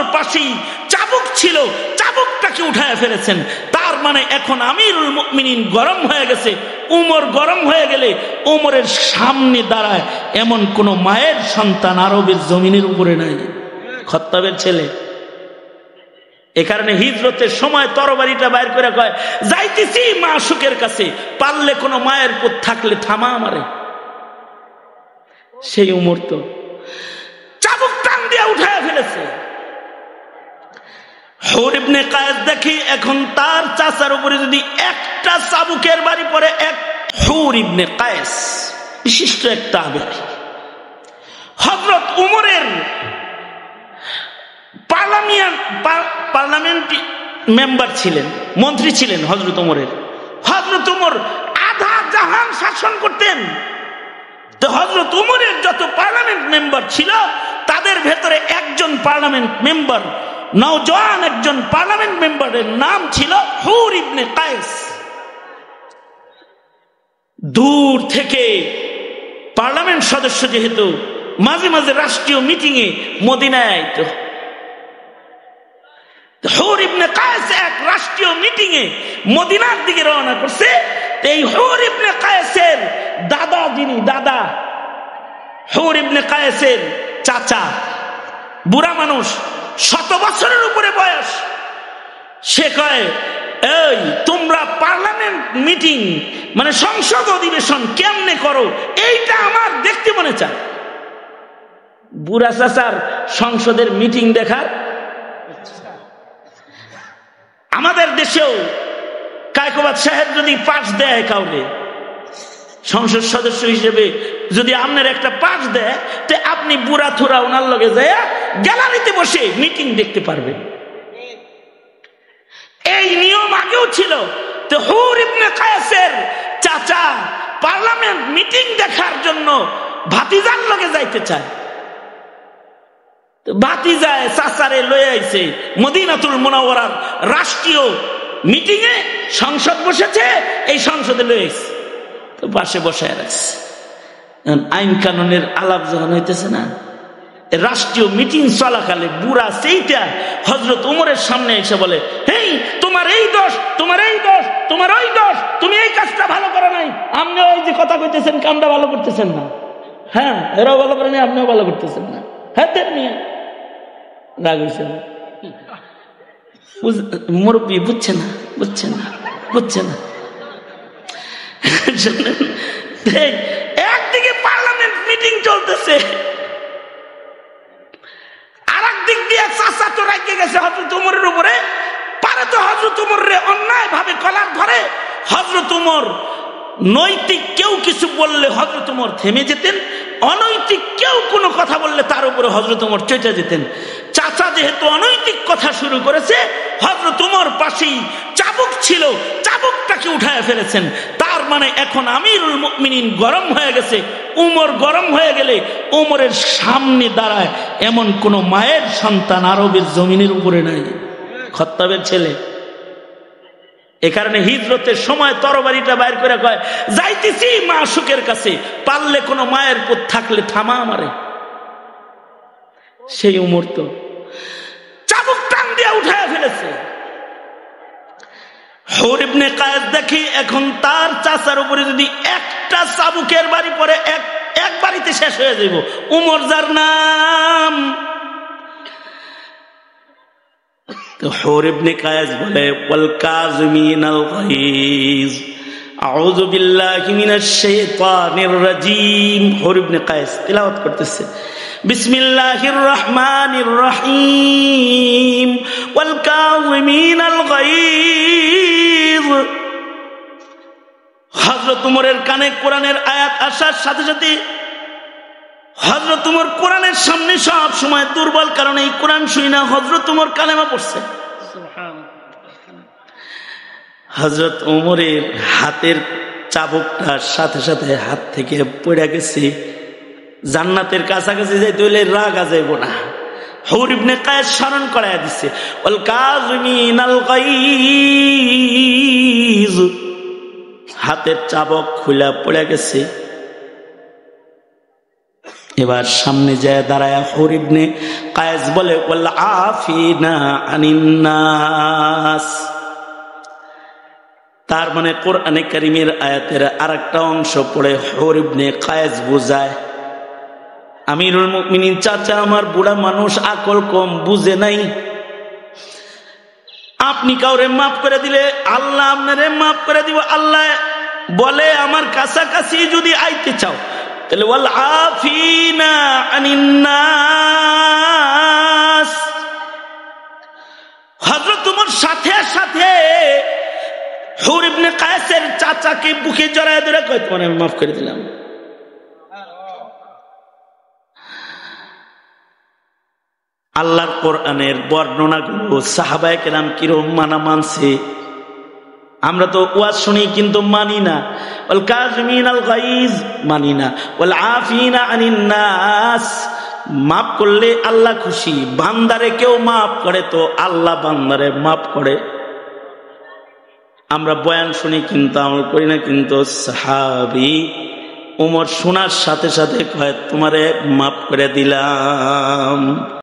উমর পাশেই চাবুক ছিল, চাবুকটাকে উঠায় ফেলেছেন। তার মানে এখন আমিরুল মুমিনিন গরম হয়ে গেছে। উমর গরম হয়ে গেলে উমরের সামনে দাঁড়ায় এমন কোন মায়ের সন্তান আরবের জমিনের উপরে নাই, খাত্তাবের ছেলে। এ কারণে হিজরতের সময় তরবারিটা বাইর করে কয়, যাইতেছি মাসুকের কাছে, পারলে কোনো মায়ের পুত থাকলে থামা আমারে। সেই উমর তো চাবুক টান দিয়ে উঠায় ফেলেছে। হুর ইবনে কায়েস দেখি এখন তার চাচার উপরে যদি একটা চাবুকের বাড়ি পড়ে, এক হুর ইবনে কায়েস বিশিষ্ট একটা আবেগ, হযরত উমরের পার্লামেন্ট মেম্বার ছিলেন, মন্ত্রী ছিলেন হযরত উমরের। হযরত উমর আধা জাহান শাসন করতেন। তো হযরত উমরের যত পার্লামেন্ট মেম্বার ছিল তাদের ভেতরে একজন পার্লামেন্ট মেম্বার, নওজোয়ান একজন পার্লামেন্ট মেম্বারের নাম ছিল হুর ইবনে কায়েস। দূর থেকে পার্লামেন্ট সদস্য যেহেতু মাঝে মাঝে রাষ্ট্রীয় মিটিং এ মদিনায় আইতো, হুর ইবনে কায়েস এক রাষ্ট্রীয় মিটিং এ মদিনার দিকে রওনা করছে। এই হুর ইবনে কায়েসের দাদা, যিনি দাদা হুর ইবনে কায়েসের চাচা, বুড়া মানুষ, 100 বছরের উপরে বয়স, সে কয়, এই তোমরা পার্লামেন্ট মিটিং মানে সংসদ অধিবেশন কেমনে করো, এইটা আমার দেখতে মনে চায়। বুড়া চাচার সংসদের মিটিং দেখার। আমাদের দেশেও কায়কোবাদ সাহেব যদি পাস দেয় কাউকে সংসদ সদস্য হিসেবে, যদি আপনার একটা পাস দেয়, তো আপনি বুড়া থুরা ওনার লগে যায় গ্যালারিতে বসে মিটিং দেখতে পারবেন। এই নিয়ম আগেও ছিল। তো হুর ইবনে কায়েসের চাচা পার্লামেন্ট মিটিং দেখার জন্য ভাতিজার লগে যাইতে চায়। ভাতিজায় চাচারে লয়ে আইছে মদিনাতুল মুনাওয়ারার রাষ্ট্রীয় মিটিং এ, সংসদ বসেছে, এই সংসদে লয়ে আইছে, তো পাশে বসায় রাখছে। আইন কানুনের আলাপ যখন হইতেছে না, রাষ্ট্রীয় মিটিং চলাকালে বুড়া সেইটা হযরত উমরের সামনে এসে বলে, হেই তোমার এই দোষ, তোমার এই দোষ, তোমার ওই দোষ, তুমি এই কাজটা ভালো করো নাই, আপনি ওই যে কথা কইতেছেন কামটা ভালো করতেছেন না, হ্যাঁ এরাও ভালো করে নাই, আপনিও ভালো করতেছেন না, হ্যাঁ তেমনি রাগ হয়েছে। মুরব্বী বুঝছে না, বুঝছে না, বুঝছে না। একদিকে পার্লামেন্ট মিটিং চলতেছে, আর একদিক দিয়ে চাচা তো রাগে গেছে হযরত উমরের উপরে, পারে তো হযরত উমরে অন্যায় ভাবে কলার ধরে। হযরত উমর নৈতিক কেউ কিছু বললে হযরত উমর থেমে যেতেন, অনৈতিক কেউ কোনো কথা বললে তার উপরে হযরত উমর চটে যেতেন। চাচা যেহেতু অনৈতিক কথা শুরু করেছে, হযরত উমর পাশেই চাবুক ছিল, চাবুকটাকে উঠায় ফেলেছেন। তার মানে এখন আমিরুল মুমিনিন গরম হয়ে গেছে। উমর গরম হয়ে গেলে উমরের সামনে দাঁড়ায় এমন কোন মায়ের সন্তান আরবের জমিনের উপরে নাই, খাত্তাবের ছেলে। এ কারণে হিজরতের সময় তরবারিটা বাইর করে কয়, যাইতেছি মাসুকের কাছে, পারলে কোনো মায়ের পুত থাকলে থামা আমারে। সেই উমর তো চাবুক টান দিয়ে উঠায় ফেলেছে। হুর ইবনে কায়েস দেখি এখন তার চাচার উপরে যদি একটা চাবুকের বাড়ি পড়ে, এক বাড়িতে শেষ হয়ে যাইব। উমর যার নাম। তো হুর ইবনে কায়েস বলে, ওয়াল কাযিমিনাল গায়জ, আউযু বিল্লাহি মিনাশ শাইতানির রাজীম। হুর ইবনে কায়েস তিলাওয়াত করতেছে, বিসমিল্লাহির রহমানির রহিম, ওয়াল কাযিমিনাল গায়জ। হযরত উমরের কানে কোরআনের আয়াত আসার সাথে সাথে হযরত উমর কোরআনের সামনে সব সময় দুর্বল, কারণ এই কোরআন শুই না হযরত উমর কালেমা পড়ছে। হযরত উমরের হাতের চাবুকটার সাথে সাথে হাত থেকে পড়ে গেছে। জান্নাতের কাছাকাছি যাইতে হইলে রাগা যাইব না। হুর ইবনে কায়েস স্মরণ করাইয়া দিচ্ছে, ওয়াল কাযিমিনাল গায়জ। হাতের চাবক খুলে পড়ে গেছে। এবার সামনে যায় দাঁড়ায় হুর ইবনে কায়েস বলে ওয়াল আফিনা আনিন নাস। তার মানে কোরআনে কারীমের আয়াতের আরেকটা অংশ পড়ে হুর ইবনে কায়েস বুঝায়, আমিরুল মুমিনিন চাচা আমার বুড়া মানুষ, আকল কম, বুঝে নাই, আপনি কাউরে মাফ করে দিলে আল্লাহ আপনারে মাফ করে দিব। আল্লাহ বলে আমার কাছাকাছি যদি আইতে চাও তাহলে ওয়াল আফিনা আনিন নাস। হযরত ওমর সাথে সাথে হুর ইবনে কায়েসের চাচাকে বুকে জড়ায় ধরে কয় তোমারে আমি মাফ করে দিলাম। আল্লাহর কোরআনের বর্ণনাগুলো সাহাবায়ে কেরাম কিরকম মানছে, আমরা তো ওয়াজ শুনি কিন্তু মানি না। ওয়াল কাযিমিনাল গায়জ মানি না, ওয়াল আফিনা আনিন নাস মাফ করলে আল্লাহ খুশি, বান্দারে কেউ মাফ করে তো আল্লাহ বান্দারে মাফ করে। আমরা বয়ান শুনি কিন্তু আমল করি না। কিন্তু সাহাবী ওমর শোনার সাথে সাথে কয় তোমারে মাফ করে দিলাম।